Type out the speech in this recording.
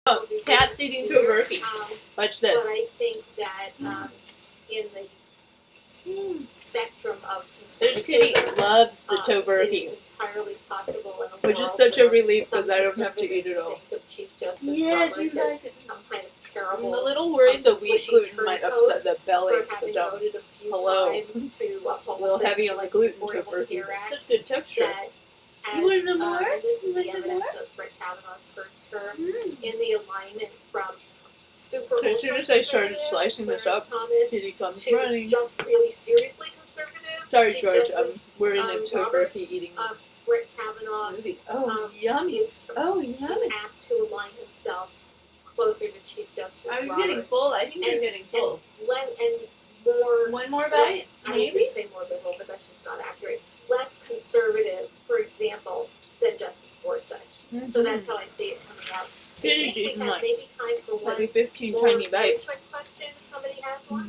Oh, cats eating tofurky. Watch this. But I think that in the spectrum of This kitty loves the tofurky, which is such a relief because I don't have to eat it all. Yes, you like it. Kind of terrible. I'm a little worried the wheat gluten might upset the belly. So, hello. A little heavy on the gluten tofurky. Such good texture. You want to know more? This is the evidence of Brett Kavanaugh's first term in the alignment from super. So as soon as I started slicing this up, Kitty comes running. Just really seriously conservative. Sorry, George. We're in a tofurky eating Brett Kavanaugh movie. Oh, yummy. Oh, yummy. Is apt to align himself closer to Chief Justice Are you Roberts. getting full? I think you're getting full. And more. One more bite? I was going to say more liberal, but that's just not accurate. Less conservative, for example, than Justice Gorsuch. Mm-hmm. So that's how I see it coming out. Kitty's eating like maybe time for one. Maybe 15 tiny bites. Quick question, if somebody has one.